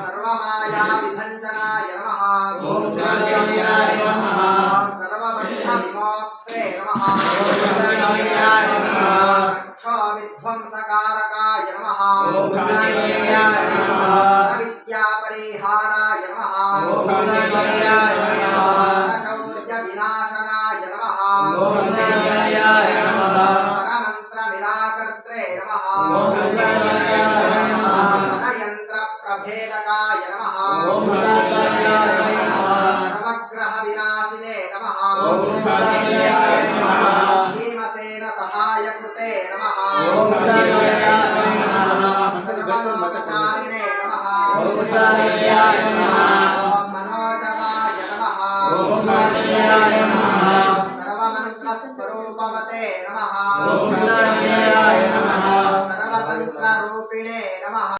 सर्वमाया विभञ्जनाय नमः। ओम सर्वज्ञाय नमः। सर्वबन्ध विमोक्त्रे नमः। ओम रक्षो विध्वंसकारकाय नमः। ओम विद्या परिहाराय नमः। शौर्य विनाशनाय नमः। परमन्त्र निराकर्त्रे नमः। यंत्र प्रभेदकाय नमः। सर्वग्रह विनाशिने नमः। भीमसेन सहायकृते नमः। सर्वलोकचारिणे नमः। मनोजवाय नमः। सर्वमन्त्रस्वरूपवते नमः। सर्वतन्त्ररूपिणे नमः।